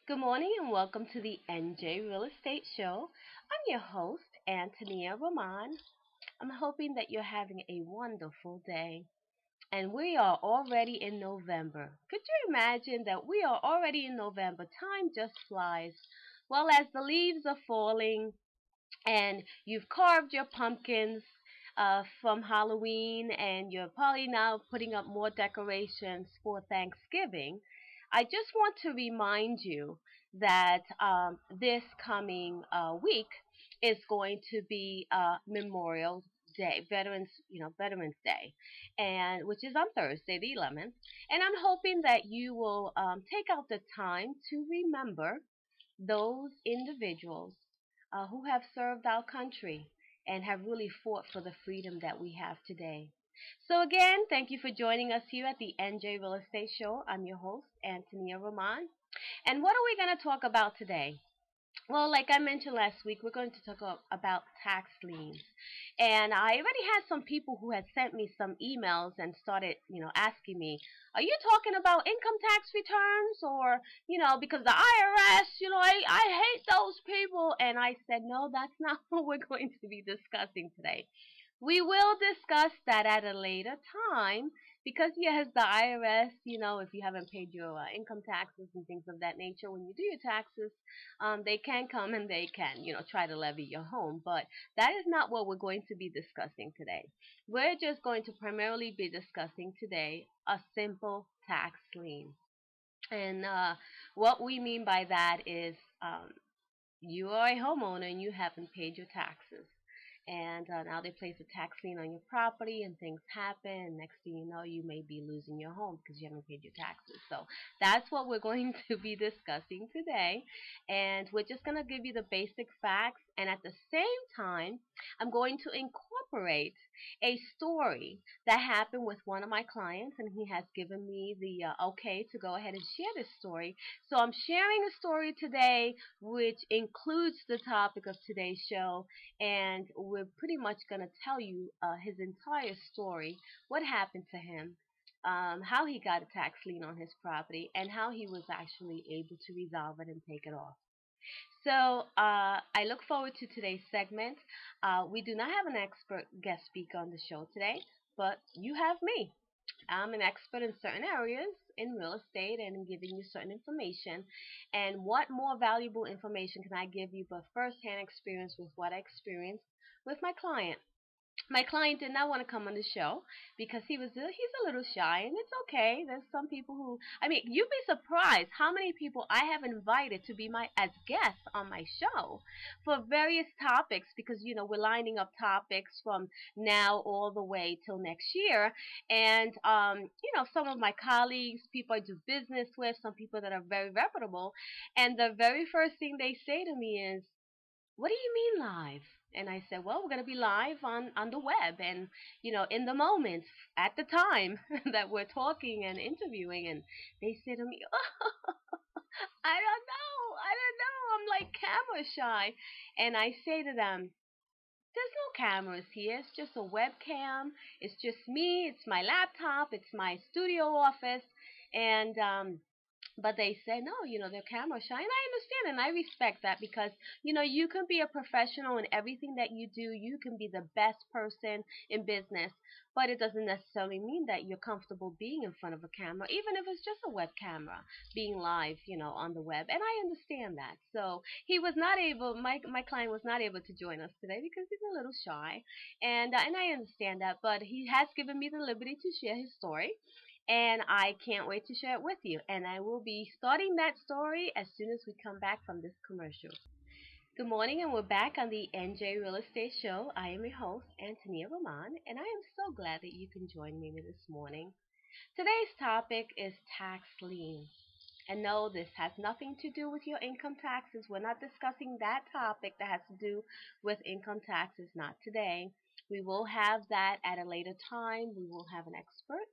Good morning and welcome to the NJ Real Estate Show. I'm your host, Antonia Roman. I'm hoping that you're having a wonderful day. And we are already in November. Could you imagine that we are already in November? Time just flies. Well, as the leaves are falling and you've carved your pumpkins from Halloween and you're probably now putting up more decorations for Thanksgiving, I just want to remind you that this coming week is going to be Memorial Day, Veterans Day, and which is on Thursday, the 11th. And I'm hoping that you will take out the time to remember those individuals who have served our country and have really fought for the freedom that we have today. So again, thank you for joining us here at the NJ Real Estate Show. I'm your host, Antonia Roman. And what are we going to talk about today? Well, like I mentioned last week, we're going to talk about tax liens. And I already had some people who had sent me some emails and started, asking me, are you talking about income tax returns or, because the IRS, I hate those people. And I said, no, that's not what we're going to be discussing today. We will discuss that at a later time because, yes, the IRS, if you haven't paid your income taxes and things of that nature, when you do your taxes, they can come and they can, try to levy your home. But that is not what we're going to be discussing today. We're just going to primarily be discussing today a simple tax lien. And what we mean by that is you are a homeowner and you haven't paid your taxes. And now they place a tax lien on your property and things happen. And next thing you know, you may be losing your home because you haven't paid your taxes. So that's what we're going to be discussing today. And we're just going to give you the basic facts. And at the same time, I'm going to incorporate a story that happened with one of my clients. And he has given me the okay to go ahead and share this story. So I'm sharing a story today which includes the topic of today's show. And we're pretty much going to tell you his entire story, what happened to him, how he got a tax lien on his property, and how he was actually able to resolve it and take it off. So I look forward to today's segment. We do not have an expert guest speaker on the show today, but you have me. I'm an expert in certain areas in real estate and in giving you certain information. And what more valuable information can I give you but firsthand experience with what I experienced with my client? My client did not want to come on the show because he's a little shy, and it's okay. There's some people who, you'd be surprised how many people I have invited to be my as guests on my show for various topics because we're lining up topics from now all the way till next year. And some of my colleagues, people I do business with, some people that are very reputable, and the very first thing they say to me is, what do you mean live? And I said, well, we're going to be live on the web and, in the moment, at the time that we're talking and interviewing. And they say to me, oh, I don't know. I'm like camera shy. And I say to them, there's no cameras here. It's just a webcam. It's just me. It's my laptop. It's my studio office. And but they say, no, they're camera shy. And I understand and I respect that because, you can be a professional in everything that you do. You can be the best person in business, but it doesn't necessarily mean that you're comfortable being in front of a camera, even if it's just a web camera, being live, on the web. And I understand that. So he was not able, my client was not able to join us today because he's a little shy. And I understand that, but he has given me the liberty to share his story. And I can't wait to share it with you. And I will be starting that story as soon as we come back from this commercial. Good morning, and we're back on the NJ Real Estate Show. I am your host, Antonia Roman, and I am so glad that you can join me this morning. Today's topic is tax lien. And no, this has nothing to do with your income taxes. We're not discussing that topic that has to do with income taxes, not today. We will have that at a later time. We will have an expert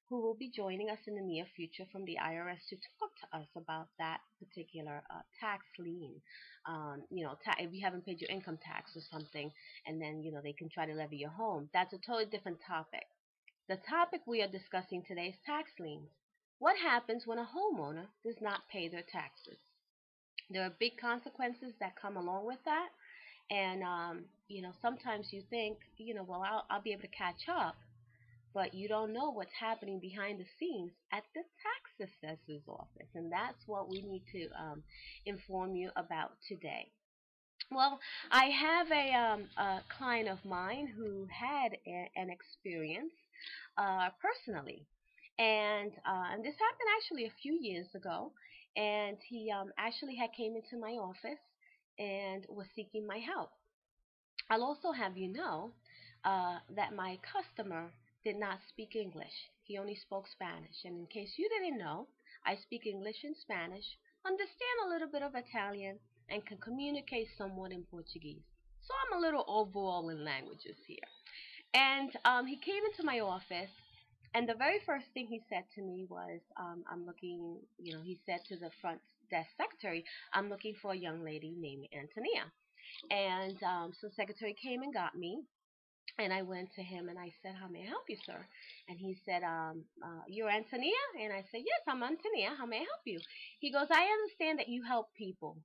who will be joining us in the near future from the IRS to talk to us about that particular tax lien. If you haven't paid your income tax or something, and then, they can try to levy your home. That's a totally different topic. The topic we are discussing today is tax liens. What happens when a homeowner does not pay their taxes? There are big consequences that come along with that. And, sometimes you think, well, I'll be able to catch up, but you don't know what's happening behind the scenes at the tax assessor's office. And that's what we need to inform you about today. Well, I have a client of mine who had an experience personally, and this happened actually a few years ago. And he actually had came into my office and was seeking my help. I'll also have you know that my customer did not speak English. He only spoke Spanish. And in case you didn't know, I speak English and Spanish, understand a little bit of Italian, and can communicate somewhat in Portuguese. So I'm a little overall in languages here. And he came into my office, and the very first thing he said to me was, I'm looking, he said to the front desk secretary, I'm looking for a young lady named Antonia. And so the secretary came and got me, and I went to him and I said, how may I help you, sir? And he said, you're Antonia? And I said, yes, I'm Antonia. How may I help you? He goes, I understand that you help people.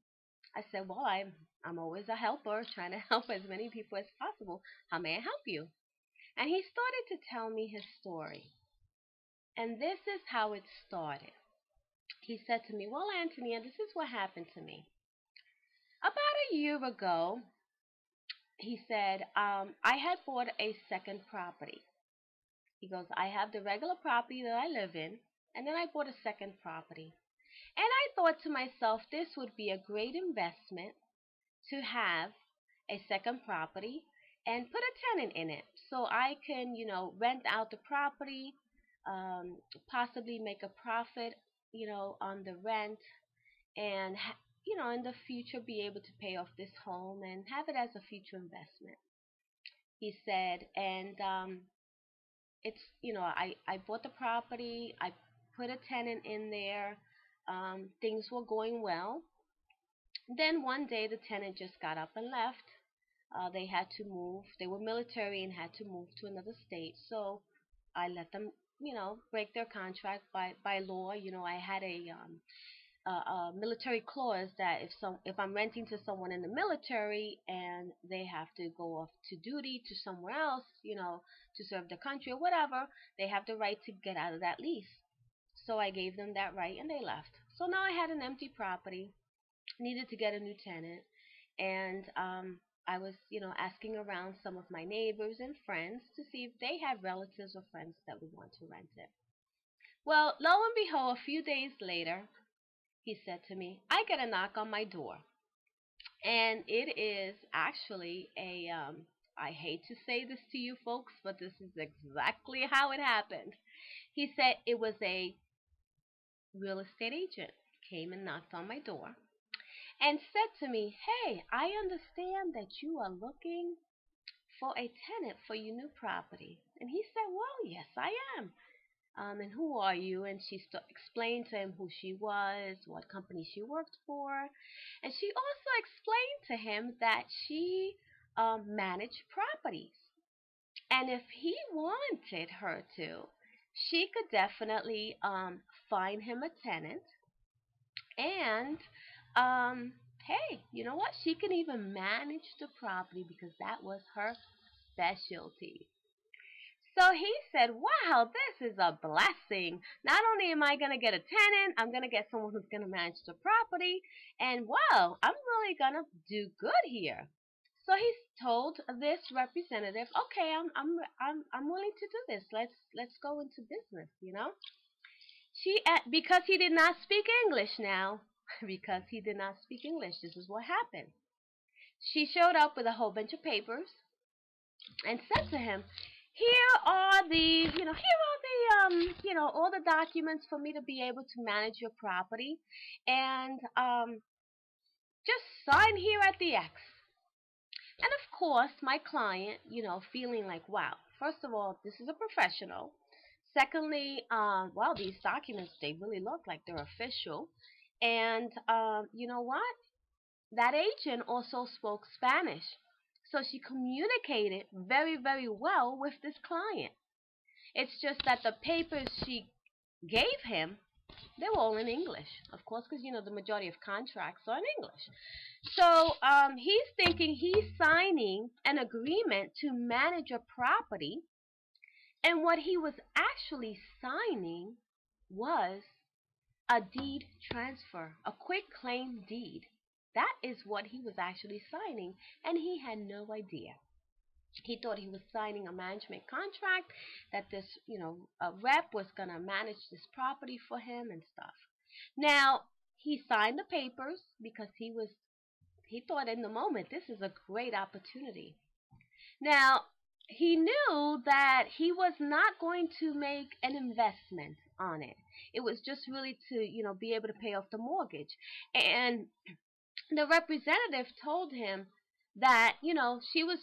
I said, well, I'm always a helper, trying to help as many people as possible. How may I help you? And he started to tell me his story. And this is how it started. He said to me, well, Antonia, this is what happened to me. About a year ago, he said, I had bought a second property. He goes, I have the regular property that I live in, and then I bought a second property. And I thought to myself, this would be a great investment to have a second property and put a tenant in it so I can, rent out the property, um, possibly make a profit, on the rent, and, in the future be able to pay off this home and have it as a future investment. He said, and it's, I bought the property, I put a tenant in there, things were going well. Then one day the tenant just got up and left. They had to move. They were military and had to move to another state. So I let them, break their contract by law. I had a military clause that if I'm renting to someone in the military and they have to go off to duty to somewhere else, to serve the country or whatever, they have the right to get out of that lease. So I gave them that right and they left. So now I had an empty property, needed to get a new tenant, and I was, asking around some of my neighbors and friends to see if they had relatives or friends that would want to rent it. Well, lo and behold, a few days later, he said to me, I get a knock on my door. And it is actually I hate to say this to you folks, but this is exactly how it happened. He said it was a real estate agent came and knocked on my door and said to me, hey, I understand that you are looking for a tenant for your new property. And he said, well, yes, I am. And who are you? And she explained to him who she was, what company she worked for. And she also explained to him that she managed properties. And if he wanted her to, she could definitely find him a tenant. And hey, you know what? She can even manage the property because that was her specialty. So he said, wow, this is a blessing. Not only am I going to get a tenant, I'm going to get someone who's going to manage the property. And wow, I'm really going to do good here. So he told this representative, okay, I'm willing to do this. Let's go into business. Because he did not speak English now, because he did not speak English, this is what happened. She showed up with a whole bunch of papers and said to him, here are all the documents for me to be able to manage your property, and just sign here at the X. And of course, my client, feeling like, wow, first of all, this is a professional. Secondly, well, these documents, they really look like they're official. And you know what? That agent also spoke Spanish. So she communicated very, very well with this client. It's just that the papers she gave him They were all in English, of course, because the majority of contracts are in English. So he's thinking he's signing an agreement to manage a property, and what he was actually signing was a deed transfer, a quick claim deed. That is what he was actually signing, and he had no idea. He thought he was signing a management contract, that this, a rep was going to manage this property for him and stuff. Now, he signed the papers because he thought in the moment, this is a great opportunity. Now, he knew that he was not going to make an investment on it. It was just really to, be able to pay off the mortgage. And the representative told him that, she was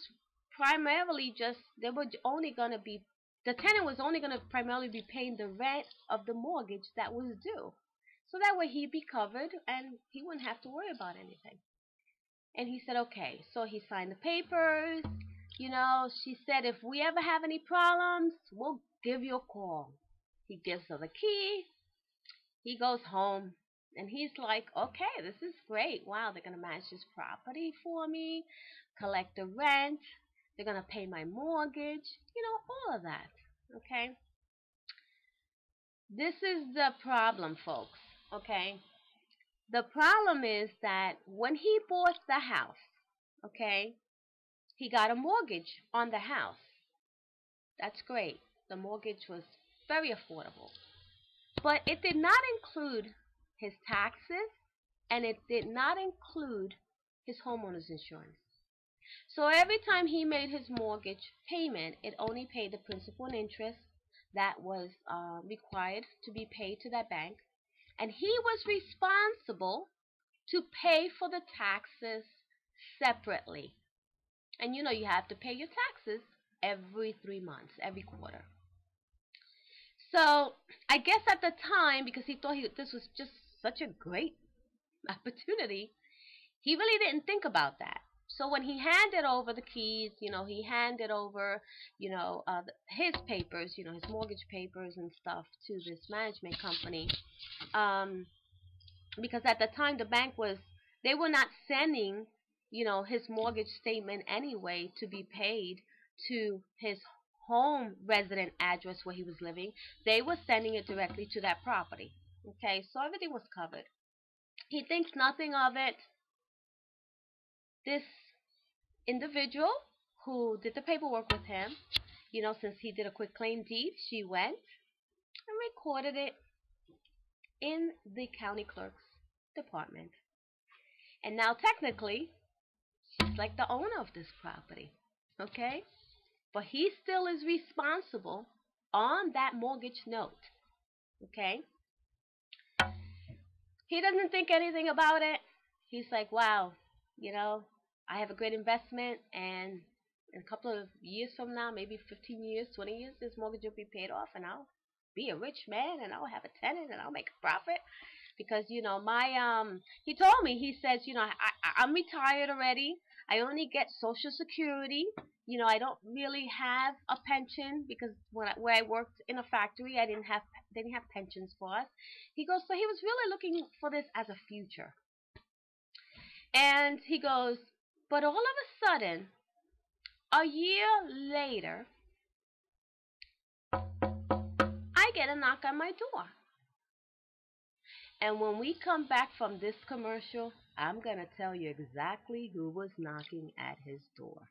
primarily they were only going to be, the tenant was only going to primarily be paying the rent of the mortgage that was due. So that way he'd be covered and he wouldn't have to worry about anything. And he said, okay. So he signed the papers. She said, if we ever have any problems, we'll give you a call. He gives her the key. He goes home. And he's like, okay, this is great. Wow, they're going to manage this property for me, collect the rent. They're going to pay my mortgage. All of that. Okay? This is the problem, folks. Okay? The problem is that when he bought the house, okay, he got a mortgage on the house. That's great. The mortgage was very affordable. But it did not include his taxes, and it did not include his homeowner's insurance. So every time he made his mortgage payment, it only paid the principal and interest that was required to be paid to that bank. And he was responsible to pay for the taxes separately. And you have to pay your taxes every 3 months, every quarter. So I guess at the time, because he thought this was just such a great opportunity, he really didn't think about that. So when he handed over the keys, he handed over, his papers, his mortgage papers and stuff to this management company, because at the time the bank they were not sending, his mortgage statement anyway to be paid to his home resident address where he was living. They were sending it directly to that property. Okay, so everything was covered. He thinks nothing of it. This individual who did the paperwork with him, since he did a quick claim deed, she went and recorded it in the county clerk's department. And now technically, she's like the owner of this property. Okay? But he still is responsible on that mortgage note. Okay? He doesn't think anything about it. He's like, wow, I have a great investment, and in a couple of years from now, maybe 15 years, 20 years, this mortgage will be paid off, and I'll be a rich man, and I'll have a tenant, and I'll make a profit. Because, he told me, he says, I'm retired already. I only get Social Security. I don't really have a pension because where I worked in a factory, they didn't have pensions for us. He goes, so he was really looking for this as a future. And he goes, but all of a sudden, a year later, I get a knock on my door. And when we come back from this commercial, I'm going to tell you exactly who was knocking at his door.